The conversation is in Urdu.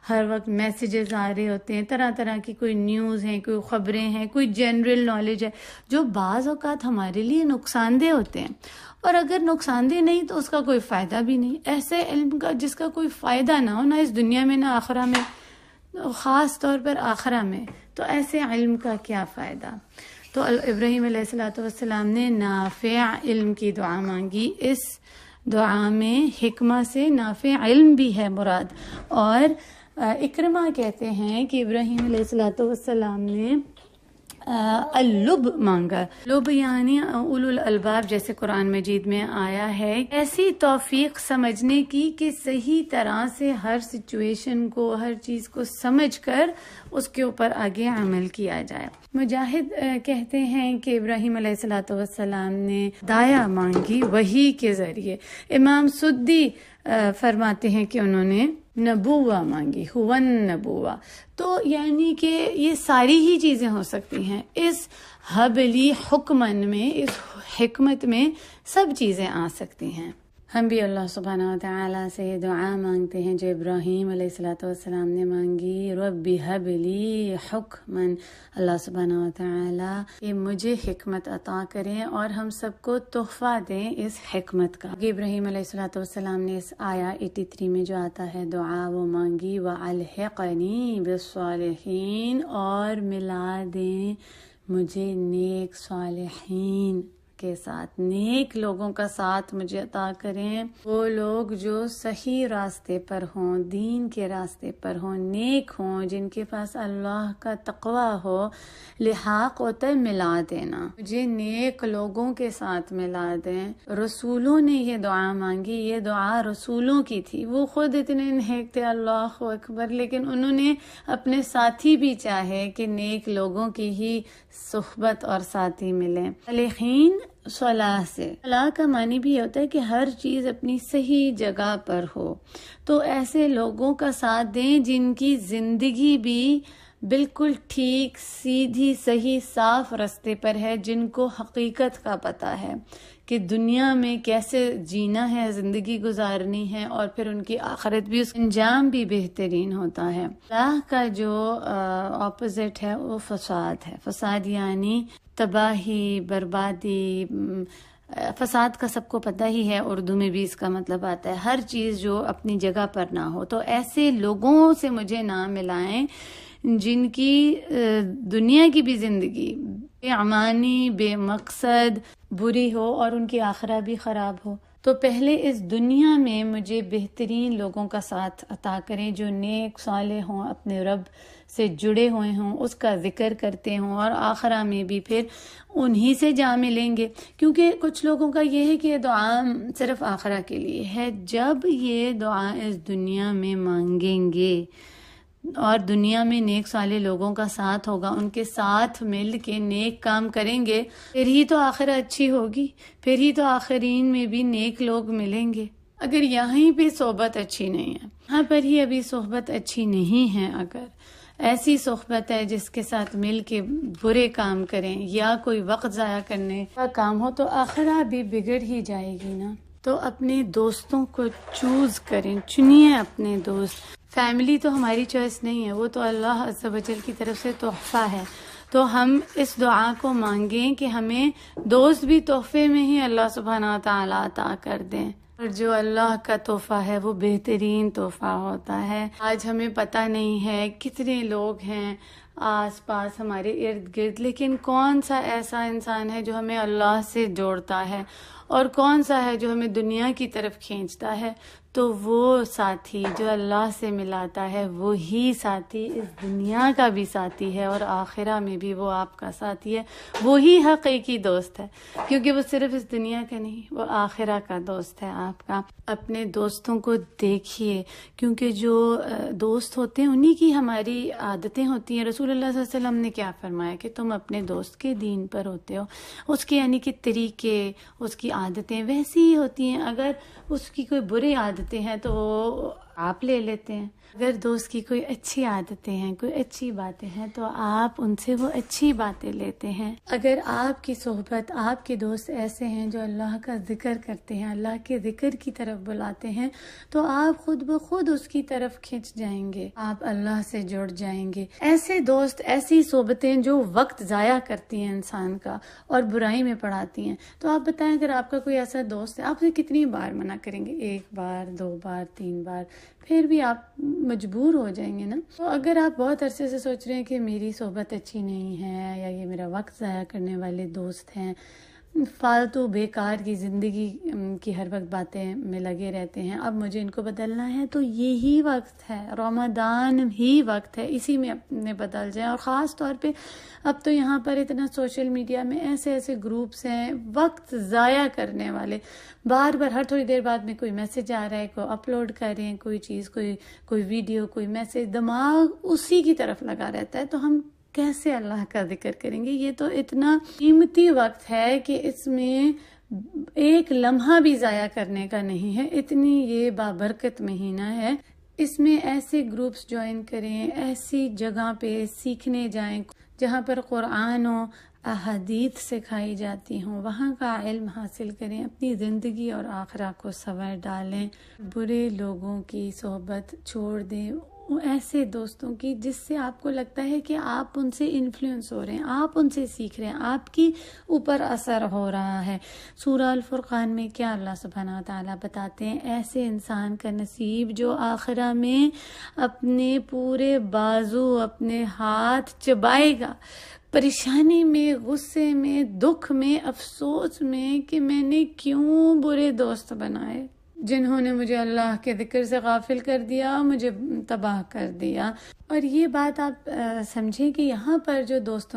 ہر وقت میسیجز آ رہے ہوتے ہیں، طرح طرح کی کوئی نیوز ہیں، کوئی خبریں ہیں، کوئی جنرل نالج ہے جو بعض اوقات ہمارے لیے نقصان دہ ہوتے ہیں، اور اگر نقصان دہ نہیں تو اس کا کوئی فائدہ بھی نہیں۔ ایسے علم کا جس کا کوئی فائدہ نہ ہو، نہ اس دنیا میں نہ آخرہ میں، خاص طور پر آخرہ میں، تو ایسے علم کا کیا فائدہ؟ تو ابراہیم علیہ السلام نے نافع علم کی دعا مانگی۔ اس دعا میں حکمہ سے نافع علم بھی ہے مراد، اور اکرمہ کہتے ہیں کہ ابراہیم علیہ السلام نے اللب مانگا۔ لب یعنی اولو الالباب، جیسے قرآن مجید میں آیا ہے، ایسی توفیق سمجھنے کی کہ صحیح طرح سے ہر سچویشن کو، ہر چیز کو سمجھ کر اس کے اوپر آگے عمل کیا جائے۔ مجاہد کہتے ہیں کہ ابراہیم علیہ السلام نے ہدایہ مانگی وحی کے ذریعے۔ امام سدی فرماتے ہیں کہ انہوں نے نبوہ مانگی، ہون نبوہ، تو یعنی کہ یہ ساری ہی چیزیں ہو سکتی ہیں۔ اس حبلی حکمن میں، اس حکمت میں سب چیزیں آ سکتی ہیں۔ ہم بھی اللہ سبحانہ وتعالیٰ سے یہ دعا مانگتے ہیں جو ابراہیم علیہ السلام نے مانگی، رب حب لی حکمن، اللہ سبحانہ وتعالیٰ کہ مجھے حکمت عطا کریں اور ہم سب کو تحفہ دیں اس حکمت کا۔ ابراہیم علیہ السلام نے اس آیا 83 میں جو آتا ہے دعا وہ مانگی، وَأَلْحِقْنِي بِالصَّالِحِينَ، اور ملا دیں مجھے نیک صالحین کے ساتھ، نیک لوگوں کا ساتھ مجھے عطا کریں، وہ لوگ جو صحیح راستے پر ہوں، دین کے راستے پر ہوں، نیک ہوں، جن کے پاس اللہ کا تقوی ہو۔ لحاق ہوتا ہے ملا دینا، مجھے نیک لوگوں کے ساتھ ملا دیں۔ رسولوں نے یہ دعا مانگی، یہ دعا رسولوں کی تھی، وہ خود اتنے نیک تھے، اللہ اکبر، لیکن انہوں نے اپنے ساتھی بھی چاہے کہ نیک لوگوں کی ہی صحبت اور ساتھی ملیں۔ صالحین صلاح سے، صلاح کا معنی بھی ہوتا ہے کہ ہر چیز اپنی صحیح جگہ پر ہو، تو ایسے لوگوں کا ساتھ دیں جن کی زندگی بھی بالکل ٹھیک، سیدھی، صحیح، صاف راستے پر ہے، جن کو حقیقت کا پتہ ہے کہ دنیا میں کیسے جینا ہے، زندگی گزارنی ہے، اور پھر ان کی آخرت بھی، اس انجام بھی بہترین ہوتا ہے۔ صلاح کا جو اپوزٹ ہے وہ فساد ہے۔ فساد یعنی تباہی، بربادی۔ فساد کا سب کو پتہ ہی ہے، اردو میں بھی اس کا مطلب آتا ہے ہر چیز جو اپنی جگہ پر نہ ہو۔ تو ایسے لوگوں سے مجھے نہ ملائیں جن کی دنیا کی بھی زندگی بے امانی، بے مقصد، بری ہو، اور ان کی آخرہ بھی خراب ہو۔ تو پہلے اس دنیا میں مجھے بہترین لوگوں کا ساتھ عطا کریں جو نیک صالح ہوں، اپنے رب سے جڑے ہوئے ہوں، اس کا ذکر کرتے ہوں، اور آخرہ میں بھی پھر انہی سے جا ملیں گے۔ کیونکہ کچھ لوگوں کا یہ ہے کہ یہ دعا صرف آخرہ کے لیے ہے۔ جب یہ دعا اس دنیا میں مانگیں گے اور دنیا میں نیک صالح لوگوں کا ساتھ ہوگا، ان کے ساتھ مل کے نیک کام کریں گے، پھر ہی تو آخرت اچھی ہوگی، پھر ہی تو آخرین میں بھی نیک لوگ ملیں گے۔ اگر یہیں پہ صحبت اچھی نہیں ہے، یہاں پر ہی ابھی صحبت اچھی نہیں ہے، اگر ایسی صحبت ہے جس کے ساتھ مل کے برے کام کریں یا کوئی وقت ضائع کرنے کا کام ہو، تو آخرہ بھی بگڑ ہی جائے گی نا۔ تو اپنے دوستوں کو چوز کریں، چنیے اپنے دوست۔ فیملی تو ہماری چوائس نہیں ہے، وہ تو اللہ عز و جل کی طرف سے تحفہ ہے۔ تو ہم اس دعا کو مانگیں کہ ہمیں دوست بھی تحفے میں ہی اللہ سبحانہ وتعالیٰ عطا کر دیں، اور جو اللہ کا تحفہ ہے وہ بہترین تحفہ ہوتا ہے۔ آج ہمیں پتہ نہیں ہے کتنے لوگ ہیں آس پاس ہمارے ارد گرد، لیکن کون سا ایسا انسان ہے جو ہمیں اللہ سے جوڑتا ہے، اور کون سا ہے جو ہمیں دنیا کی طرف کھینچتا ہے؟ تو وہ ساتھی جو اللہ سے ملاتا ہے وہی ساتھی اس دنیا کا بھی ساتھی ہے، اور آخرہ میں بھی وہ آپ کا ساتھی ہے، وہی حقیقی دوست ہے، کیونکہ وہ صرف اس دنیا کا نہیں، وہ آخرہ کا دوست ہے آپ کا۔ اپنے دوستوں کو دیکھیے، کیونکہ جو دوست ہوتے ہیں انہی کی ہماری عادتیں ہوتی ہیں۔ رسول اللہ صلی اللہ علیہ وسلم نے کیا فرمایا کہ تم اپنے دوست کے دین پر ہوتے ہو، اس کے یعنی کہ طریقے، اس کی عادتیں ویسی ہی ہوتی ہیں۔ اگر اس کی کوئی بری عادتیں ہیں تو وہ آپ لے لیتے ہیں. اگر دوست کی کوئی اچھی عادتیں ہیں، کوئی اچھی باتیں ہیں، تو آپ ان سے وہ اچھی باتیں لیتے ہیں. اگر آپ کی صحبت، آپ کے دوست ایسے ہیں جو اللہ کا ذکر کرتے ہیں، اللہ کے ذکر کی طرف بلاتے ہیں، تو آپ خود بخود اس کی طرف کھنچ جائیں گے، آپ اللہ سے جڑ جائیں گے. ایسے دوست، ایسی صحبتیں جو وقت ضائع کرتی ہیں انسان کا اور برائی میں پڑھاتی ہیں. تو آپ بتائیں، اگر آپ کا کوئی ایسا دوست ہے، آپ سے کتنی بار منع کریں گے؟ 1 بار، 2 بار، 3 بار، پھر بھی آپ مجبور ہو جائیں گے نا. تو اگر آپ بہت عرصے سے سوچ رہے ہیں کہ میری صحبت اچھی نہیں ہے، یا یہ میرا وقت ضائع کرنے والے دوست ہیں، فالتو بیکار کی زندگی کی ہر وقت باتیں میں لگے رہتے ہیں، اب مجھے ان کو بدلنا ہے، تو یہی وقت ہے، رمضان ہی وقت ہے، اسی میں اپنے بدل جائیں. اور خاص طور پہ اب تو یہاں پر اتنا سوشل میڈیا میں ایسے ایسے گروپس ہیں وقت ضائع کرنے والے، بار بار ہر تھوڑی دیر بعد میں کوئی میسج آ رہا ہے، کوئی اپلوڈ کر رہے ہیں کوئی چیز، کوئی ویڈیو، کوئی میسج، دماغ اسی کی طرف لگا رہتا ہے. تو ہم کیسے اللہ کا ذکر کریں گے؟ یہ تو اتنا قیمتی وقت ہے کہ اس میں ایک لمحہ بھی ضائع کرنے کا نہیں ہے. اتنی یہ بابرکت مہینہ ہے، اس میں ایسے گروپس جوائن کریں، ایسی جگہ پہ سیکھنے جائیں جہاں پر قرآن و احادیث سکھائی جاتی ہوں، وہاں کا علم حاصل کریں، اپنی زندگی اور آخرہ کو سنوار ڈالیں. برے لوگوں کی صحبت چھوڑ دیں، ایسے دوستوں کی جس سے آپ کو لگتا ہے کہ آپ ان سے انفلوئنس ہو رہے ہیں، آپ ان سے سیکھ رہے ہیں، آپ کی اوپر اثر ہو رہا ہے. سورہ الفرقان میں کیا اللہ سبحانہ و تعالیٰ بتاتے ہیں؟ ایسے انسان کا نصیب جو آخرہ میں اپنے پورے بازو، اپنے ہاتھ چبائے گا، پریشانی میں، غصے میں، دکھ میں، افسوس میں کہ میں نے کیوں برے دوست بنائے جنہوں نے مجھے اللہ کے ذکر سے غافل کر دیا، مجھے تباہ کر دیا. اور یہ بات آپ سمجھیں کہ یہاں پر جو دوستوں